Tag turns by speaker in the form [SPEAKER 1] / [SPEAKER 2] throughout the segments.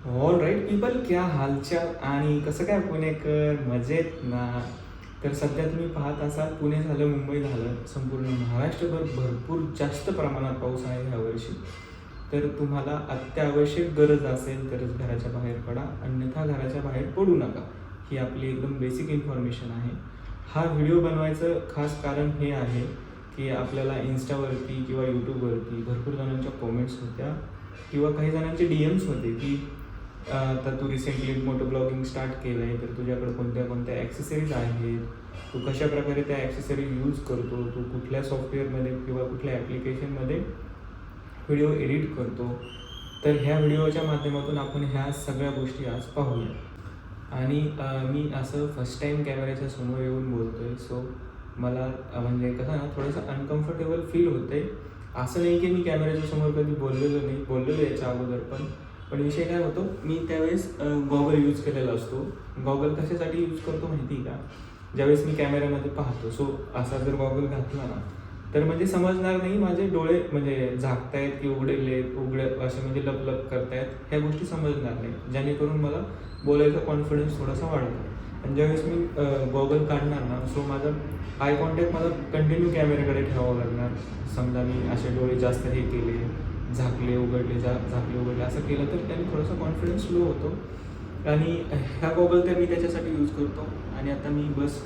[SPEAKER 1] All right people, क्या हालचाल आणि कसं काय पुणेकर, मजेत ना? तर सध्या तुम्ही पाहत असाल पुणे झालं, मुंबई झालं, संपूर्ण महाराष्ट्रभर भरपूर जास्त प्रमाणात पाऊस आहे ह्यावर्षी. तर तुम्हाला अत्यावश्यक गरज असेल तरच घराच्या बाहेर पडा, अन्यथा घराच्या बाहेर पडू नका. ही आपली एकदम बेसिक इन्फॉर्मेशन आहे. हा व्हिडिओ बनवायचं खास कारण हे आहे की आपल्याला इन्स्टावरती किंवा यूट्यूबवरती भरपूर जणांच्या कॉमेंट्स होत्या किंवा काही जणांचे DMs होते की तर तू रिसेंटली मोटो ब्लॉगिंग स्टार्ट केलं आहे, तर तुझ्याकडे कोणत्या कोणत्या ॲक्सेसरीज आहेत, तू कशाप्रकारे त्या ॲक्सेसरीज यूज करतो, तू कुठल्या सॉफ्टवेअरमध्ये किंवा कुठल्या ॲप्लिकेशनमध्ये व्हिडिओ एडिट करतो. तर ह्या व्हिडिओच्या माध्यमातून आपण ह्या सगळ्या गोष्टी आज पाहूया. आणि मी असं फर्स्ट टाईम कॅमेऱ्याच्या समोर येऊन बोलतो आहे, सो मला म्हणजे कसं ना थोडंसं अनकम्फर्टेबल फील होतं आहे. असं नाही की मी कॅमेऱ्याच्या समोर कधी बोललेलो नाही, बोललेलो याच्या अगोदर पण विषय काय होतो, मी त्यावेळेस गॉगल यूज केलेला असतो. गॉगल कशासाठी यूज करतो माहिती आहे का? ज्यावेळेस मी कॅमेऱ्यामध्ये पाहतो, सो असा जर गॉगल घातला ना तर म्हणजे समजणार नाही माझे डोळे म्हणजे झाकतायत की उघडे असे म्हणजे लपलप करतायत, ह्या गोष्टी समजणार नाही, जेणेकरून मला बोलायचा कॉन्फिडन्स थोडासा वाढतो. आणि ज्यावेळेस मी गॉगल काढणार ना, सो माझं आय कॉन्टॅक्ट मला कंटिन्यू कॅमेऱ्याकडे ठेवावं लागणार. समजा मी असे डोळे जास्त हे केले, झाकले उघडले असं केलं तर त्याने थोडासा कॉन्फिडन्स लो होतो. आणि ह्या गॉगल तर मी त्याच्यासाठी यूज करतो. आणि आता मी बस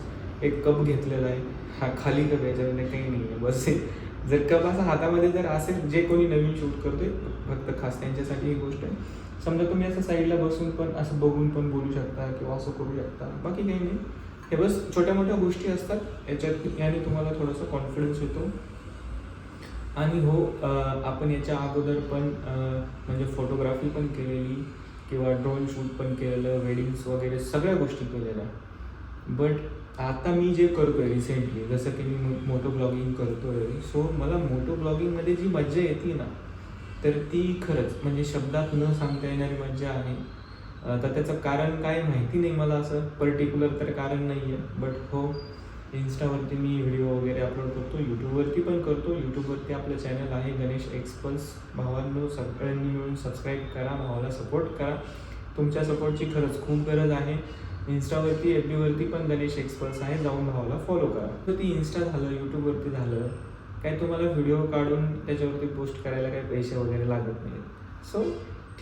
[SPEAKER 1] एक कप घेतलेला आहे, हा खाली कप, याच्यामध्ये काही नाही आहे, बस जर कप असा हातामध्ये जर असेल, जे कोणी नवीन शूट करतोय फक्त खास त्यांच्यासाठी ही गोष्ट आहे. समजा तुम्ही असं साईडला बसून पण असं बघून पण बोलू शकता किंवा असं करू शकता, बाकी काही नाही. हे बस छोट्या मोठ्या गोष्टी असतात याच्यात, याने तुम्हाला थोडासा कॉन्फिडन्स येतो. आणि हो, आपण याच्या अगोदर पण म्हणजे फोटोग्राफी पण केलेली किंवा ड्रोन शूट पण केलेलं, वेडिंग्स वगैरे सगळ्या गोष्टी केलेल्या. बट आता मी जे करतो आहे रिसेंटली, जसं की मी मोटो ब्लॉगिंग करतो आहे, सो मला मोटो ब्लॉगिंगमध्ये जी मज्जा येते ना, तर ती खरंच म्हणजे शब्दात न सांगता येणारी मज्जा आहे. तर त्याचं कारण काय माहिती नाही मला, असं पर्टिक्युलर तर कारण नाही आहे. बट हो, इन्स्टावरती मी व्हिडिओ वगैरे अपलोड करतो, यूट्यूबवरती पण करतो. यूट्यूबवरती आपलं चॅनल आहे गणेश एक्सपल्स. भावांनो, सगळ्यांनी मिळून सबस्क्राईब करा, भावाला सपोर्ट करा. तुमच्या सपोर्टची खरंच खूप गरज आहे. इन्स्टावरती FBवरती पण गणेश एक्सपल्स आहे, जाऊन भावाला फॉलो करा. तर ती इन्स्टा झालं, यूट्यूबवरती झालं, काय तुम्हाला व्हिडिओ काढून त्याच्यावरती पोस्ट करायला काही पैसे वगैरे लागत नाही. सो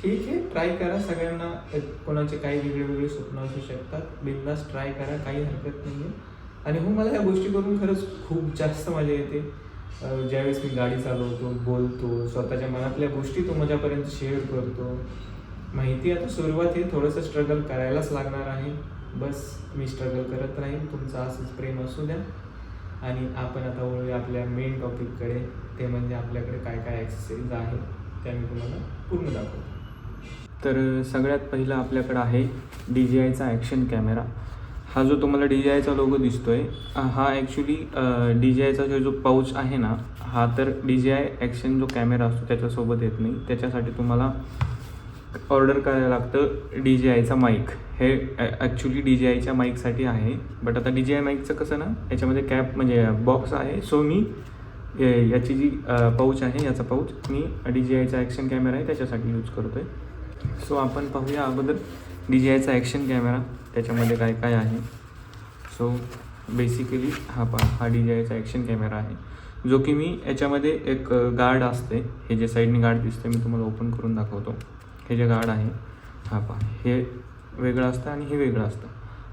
[SPEAKER 1] ठीक आहे, ट्राय करा. सगळ्यांना कोणाचे काही वेगळे स्वप्न असू शकतात, बिनधास्त ट्राय करा, काही हरकत नाही आहे. आणि हो, मला या गोष्टी करून खरंच खूप जास्त मजा येते. ज्यावेळेस मी गाडी चालवतो, बोलतो, स्वतःच्या मनातल्या गोष्टी तो माझ्यापर्यंत शेअर करतो. माहिती आहे, आता सुरुवात आहे, थोडंसं स्ट्रगल करायलाच लागणार आहे. बस मी स्ट्रगल करत राहीन, तुमचं असंच प्रेम असू द्या. आणि आपण आता वळूया आपल्या मेन टॉपिककडे, ते म्हणजे आपल्याकडे काय काय ॲक्सेसरीज आहेत त्या मी तुम्हाला पूर्ण दाखवतो. तर सगळ्यात पहिलं आपल्याकडं आहे DJIचा ॲक्शन कॅमेरा. हा जो तुम्हाला DJIचा लोगो दिसतो आहे, हा ॲक्च्युली DJIचा जो पाऊच आहे ना, हा तर DJI ॲक्शन जो कॅमेरा असतो त्याच्यासोबत येत नाही. त्याच्यासाठी तुम्हाला ऑर्डर करायला लागतं DJIचा माईक. हे ॲक्च्युली DJIच्या माईकसाठी आहे. बट आता DJI माईकचं कसं ना, याच्यामध्ये कॅप म्हणजे बॉक्स आहे. सो मी याची जी पाऊच आहे, याचा पाऊच मी DJIचा ॲक्शन कॅमेरा आहे त्याच्यासाठी यूज करतो आहे. सो आपण पाहूया अगोदर DJIचा ॲक्शन कॅमेरा, त्याच्यामध्ये काय काय आहे. सो बेसिकली हा DJIचा ॲक्शन कॅमेरा आहे, जो की मी याच्यामध्ये एक गार्ड असते, हे जे साईडने गार्ड दिसते, मी तुम्हाला ओपन करून दाखवतो. हे जे गार्ड आहे, हे वेगळं असतं आणि हे वेगळं असतं.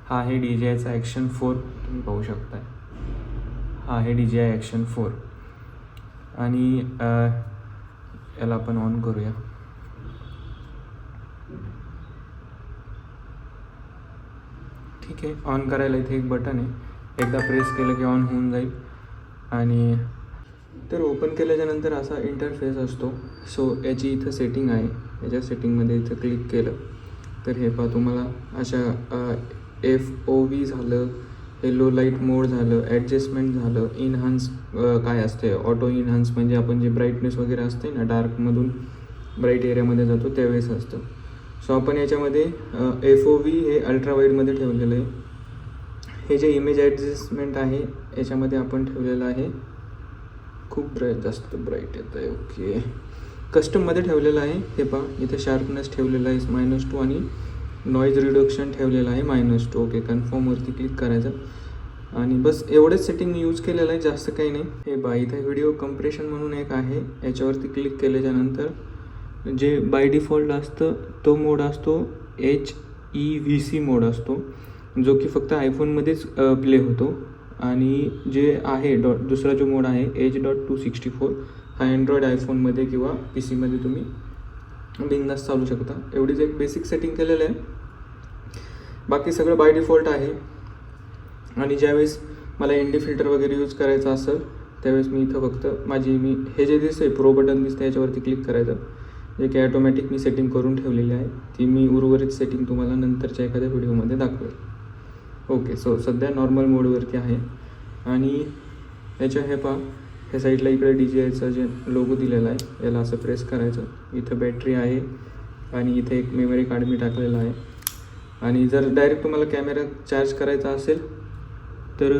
[SPEAKER 1] हा आहे DJIचा ॲक्शन 4, तुम्ही पाहू शकताय. हा आहे DJI ॲक्शन 4. आणि याला आपण ऑन करूया. ठीक आहे, ऑन करायला इथे एक बटन आहे, एकदा प्रेस केलं की ऑन होऊन जाईल. आणि तर ओपन केल्याच्यानंतर असा इंटरफेस असतो. सो याची इथं सेटिंग आहे, याच्या सेटिंगमध्ये इथं क्लिक केलं तर हे पहा, तुम्हाला अशा FOV झालं, हे लो लाईट मोड झालं, ॲडजस्टमेंट झालं, इन्हान्स काय असते, ऑटो इन्हान्स म्हणजे आपण जे ब्राईटनेस वगैरे असते ना, डार्कमधून ब्राईट एरियामध्ये जातो त्यावेळेस असतं. सो आपण याच्यामध्ये FOV हे अल्ट्रा वाईडमध्ये ठेवलेलं आहे. हे जे इमेज ॲडजस्टमेंट आहे याच्यामध्ये आपण ठेवलेलं आहे, खूप जास्त ब्राईट येतं आहे. ओके, कस्टममध्ये ठेवलेलं आहे. हे पहा इथे शार्पनेस ठेवलेला आहे -2 आणि नॉईज रिडक्शन ठेवलेलं आहे -2. ओके, कन्फर्मवरती क्लिक करायचं आणि बस एवढंच सेटिंग मी यूज केलेलं आहे, जास्त काही नाही. हे पहा इथे व्हिडिओ कम्प्रेशन म्हणून एक आहे, याच्यावरती क्लिक केल्याच्यानंतर जे बाय डिफॉल्ट असतं तो मोड असतो HEVC मोड असतो, जो की फक्त आयफोनमध्येच प्ले होतो. आणि जे आहे दुसरा जो मोड आहे H.264 हा अँड्रॉईड आयफोनमध्ये किंवा PC मध्ये तुम्ही बिंदास चालू शकता. एवढीच एक बेसिक सेटिंग केलेलं आहे, बाकी सगळं बाय डिफॉल्ट आहे. आणि ज्यावेळेस मला ND फिल्टर वगैरे यूज करायचा असेल त्यावेळेस मी इथं फक्त मी हे जे दिसते प्रो बटन दिसतं याच्यावरती क्लिक करायचं, जे की ॲटोमॅटिक मी सेटिंग करून ठेवलेली आहे. ती मी उर्वरित सेटिंग तुम्हाला नंतरच्या एखाद्या व्हिडिओमध्ये दाखवेल. ओके, सो सध्या नॉर्मल मोडवरती आहे. आणि याच्या हे पहा ह्या साईडला इकडे DJIचा जे लोगो दिलेला आहे याला असं प्रेस करायचं. इथं बॅटरी आहे आणि इथे एक मेमरी कार्ड मी टाकलेला आहे. आणि जर डायरेक्ट तुम्हाला कॅमेरा चार्ज करायचा असेल तर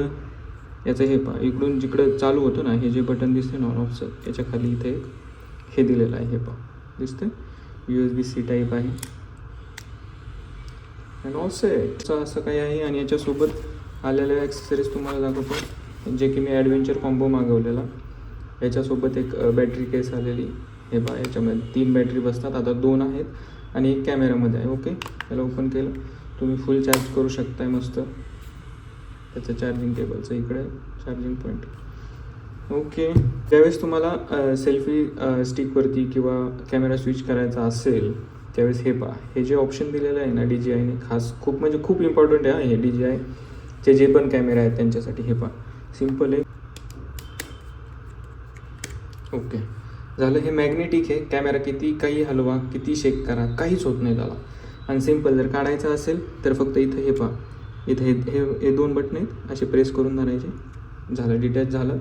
[SPEAKER 1] याचं हे पहा इकडून जिकडं चालू होतं ना, हे जे बटन दिसते ऑन ऑफचं याच्या खाली इथे एक हे दिलेलं आहे. हे पहा दिसतं USB-C टाईप आहे. अँड ऑल्सो असं काही आहे. आणि याच्यासोबत आलेल्या ॲक्सेसरीज तुम्हाला दाखवतो, जे की मी ॲडव्हेंचर कॉम्बो मागवलेला. याच्यासोबत एक बॅटरी केस आलेली. हे पहा याच्यामध्ये 3 बॅटरी बसतात, आता 2 आहेत आणि एक कॅमेरामध्ये आहे. ओके, त्याला ओपन केलं तुम्ही फुल चार्ज करू शकताय मस्त. त्याचं चार्जिंग केबलचं इकडे चार्जिंग पॉईंट. ओके, ज्यावेळेस तुम्हाला सेल्फी स्टिकवरती किंवा कॅमेरा स्विच करायचा असेल त्यावेळेस हे पहा हे जे ऑप्शन दिलेलं आहे ना DJIने, खास खूप म्हणजे खूप इम्पॉर्टंट आहे हे DJIचे जे पण कॅमेरा आहेत त्यांच्यासाठी. हे पहा सिम्पल आहे. ओके झालं, हे मॅग्नेटिक आहे. कॅमेरा किती काही हलवा, किती शेक करा, काहीच होत नाही त्याला. आणि सिम्पल जर काढायचं असेल तर फक्त इथं हे पहा इथे हे 2 बटन आहेत, असे प्रेस करून धरायचे. झालं, डिटॅच झालं.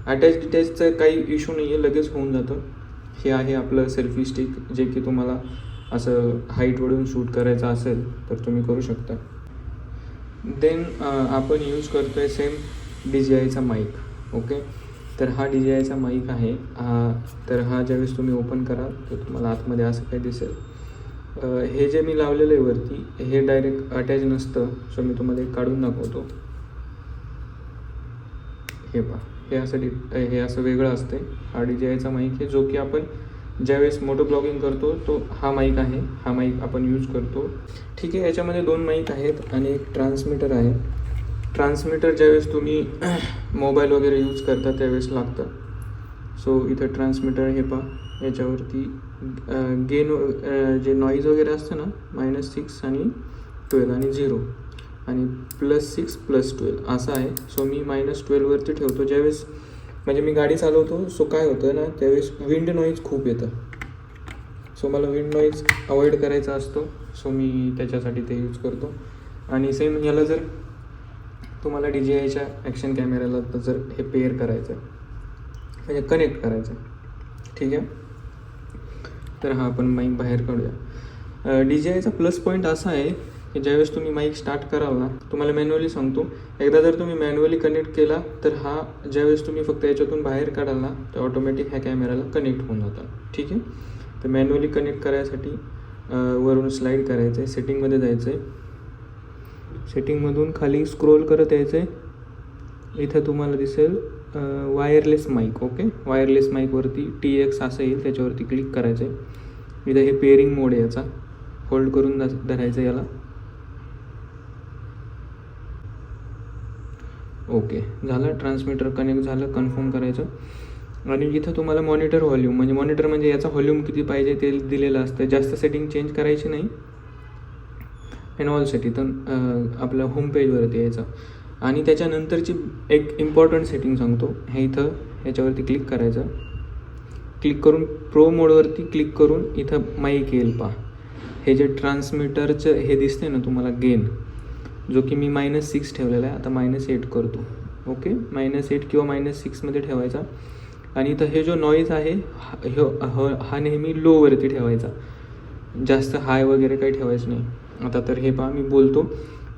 [SPEAKER 1] डिटॅचचं काही इश्यू नाही आहे, लगेच होऊन जातं. हे आहे आपलं सेल्फी स्टिक, जे की तुम्हाला असं हाईटवरून शूट करायचं असेल तर तुम्ही करू शकता. देन आपण यूज करतो आहे सेम DJIचा माईक. ओके, तर हा DJIचा माईक आहे. तर हा ज्यावेळेस तुम्ही ओपन कराल तर तुम्हाला आतमध्ये असं काही दिसेल. हे जे मी लावलेलं आहे वरती हे डायरेक्ट अटॅच नसतं, सो मी तुम्हाला एक काढून दाखवतो. हे पहा हे असं वेगळं असते. हा DJIचा माईक आहे, जो की आपण ज्यावेळेस मोटो ब्लॉगिंग करतो तो हा माईक आहे. हा माईक आपण यूज करतो. ठीक आहे, याच्यामध्ये 2 माईक आहेत आणि एक ट्रान्समीटर आहे. ट्रान्समीटर ज्यावेळेस तुम्ही मोबाईल वगैरे यूज करता त्यावेळेस लागतं. सो इथं ट्रान्समीटर हे पहा याच्यावरती गेन जे नॉईज वगैरे असतं ना -6 आणि 12 आणि 0 आणि +6 +12 असं आहे. सो मी -12 वरती ठेवतो ज्यावेळेस म्हणजे मी गाडी चालवतो. सो काय होतं ना त्यावेळेस विंड नॉईज खूप येतं. सो मला विंड नॉईज अवॉइड करायचा असतो, सो मी त्याच्यासाठी ते यूज करतो. आणि सेम याला जर तुम्हाला DJIच्या ॲक्शन कॅमेऱ्याला जर हे पेअर करायचं म्हणजे कनेक्ट करायचं, ठीक आहे, तर हा आपण माईक बाहेर काढूया. DJIचा प्लस पॉईंट असा आहे की ज्यावेळेस तुम्ही माईक स्टार्ट कराल ना, तुम्हाला मॅन्युअली सांगतो, एकदा जर तुम्ही मॅन्युअली कनेक्ट केला तर हा ज्यावेळेस तुम्ही फक्त याच्यातून बाहेर काढाल ना तर ऑटोमॅटिक ह्या कॅमेऱ्याला कनेक्ट होऊन जातं. ठीक आहे, तर मॅन्युअली कनेक्ट करायसाठी वरून स्लाईड करायचं आहे, सेटिंगमध्ये जायचं आहे. सेटिंगमधून खाली स्क्रोल करत यायचं आहे. इथं तुम्हाला दिसेल वायरलेस माईक. ओके, वायरलेस माईकवरती TX असं येईल, त्याच्यावरती क्लिक करायचं आहे. इथं हे पेअरिंग मोड आहे, याचा होल्ड करून धरायचं याला. ओके झालं, ट्रान्समीटर कनेक्ट झालं, कन्फर्म करायचं. आणि इथं तुम्हाला मॉनिटर म्हणजे याचा व्हॉल्यूम किती पाहिजे ते दिलेलं असतं. जास्त सेटिंग चेंज करायची नाही. अँड ऑलसाठी तर आपल्या होम पेजवरती यायचं. आणि त्याच्यानंतरची एक इम्पॉर्टंट सेटिंग सांगतो. हे इथं ह्याच्यावरती क्लिक करायचं. क्लिक करून प्रो मोडवरती क्लिक करून इथं माईक येईल पहा. हे जे ट्रान्समीटरचं हे दिसते ना तुम्हाला गेन, जो की मी -6 ठेवलेला आहे, आता -8 करतो. ओके, -8 किंवा -6 मध्ये ठेवायचा. आणि इथं हे जो नॉईज आहे हा नेहमी लोवरती ठेवायचा, जास्त हाय वगैरे काही ठेवायचं नाही. आता तर हे पहा मी बोलतो,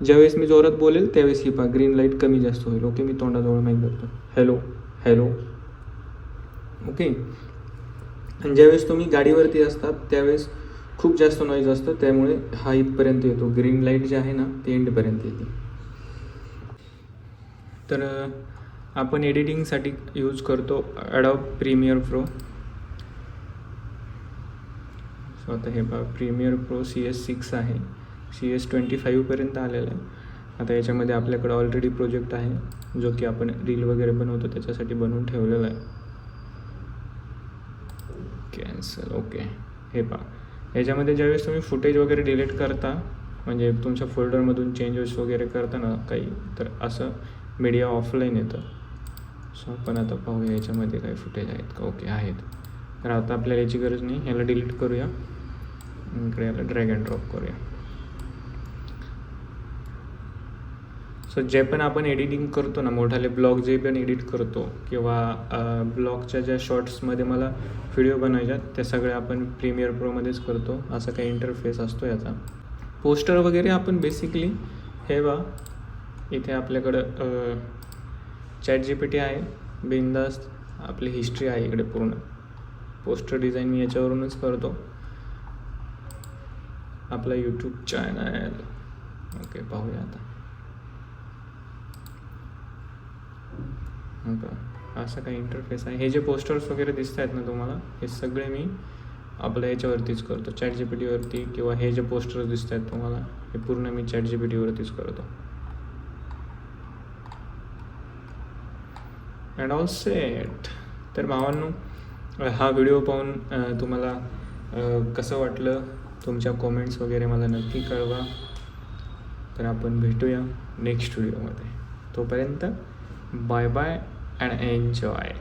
[SPEAKER 1] ज्यावेळेस मी जोरात बोलेल त्यावेळेस ही पहा ग्रीन लाईट कमी जास्त होईल. ओके, मी तोंडाजवळ माईक धरतो. Hello hello. ओके, आणि ज्यावेळेस तुम्ही गाडीवरती असतात त्यावेळेस खूप जास्त नॉईज असतं, त्यामुळे हा इथपर्यंत येतो. ग्रीन लाईट जे आहे ना ते एंडपर्यंत येते. तर आपण एडिटिंगसाठी यूज करतो ॲडोब प्रीमियर प्रो. सो आता हे बघा, प्रीमियर प्रो CS6 आहे, CS25पर्यंत आलेलं आहे. आता याच्यामध्ये आपल्याकडं ऑलरेडी प्रोजेक्ट आहे जो की आपण रील वगैरे बनवतो त्याच्यासाठी बनवून ठेवलेला आहे. कॅन्सल. ओके. हे पहा, याच्यामध्ये ज्यावेळेस तुम्ही फुटेज वगैरे डिलीट करता, म्हणजे तुमच्या फोल्डरमधून चेंजेस वगैरे करता ना काही, तर असं मीडिया ऑफलाईन येतं. सो आपण आता पाहूया याच्यामध्ये काही फुटेज आहेत का. ओके, आहेत. तर आता आपल्याला याची गरज नाही, ह्याला डिलीट करूया. इकडे याला ड्रॅग अँड ड्रॉप करूया. सो जे पण आपण एडिटिंग करतो ना, मोठाले ब्लॉग जे पण एडिट करतो किंवा ब्लॉगच्या ज्या शॉर्ट्समध्ये मला व्हिडिओ बनवायच्या त्या सगळ्या आपण प्रीमियर प्रोमध्येच करतो. असा काही इंटरफेस असतो याचा. पोस्टर वगैरे आपण बेसिकली हे बा, इथे आपल्याकडं ChatGPT आहे, बिनधास्त आपली हिस्ट्री आहे इकडे पूर्ण. पोस्टर डिझाईन मी याच्यावरूनच करतो. आपला यूट्यूब चॅनल. ओके, पाहूया आता. असं काही इंटरफेस आहे. हे जे पोस्टर्स वगैरे दिसत आहेत ना तुम्हाला, हे सगळे मी आपल्या याच्यावरतीच करतो, ChatGPTवरती. किंवा हे जे पोस्टर्स दिसत आहेत तुम्हाला, हे पूर्ण मी ChatGPTवरतीच करतो. And all set. तर भावांनो, हा व्हिडिओ पाहून तुम्हाला कसं वाटलं, तुमच्या कॉमेंट्स वगैरे मला नक्की कळवा. तर आपण भेटूया नेक्स्ट व्हिडिओमध्ये. तोपर्यंत बाय बाय अँड एन्जॉय.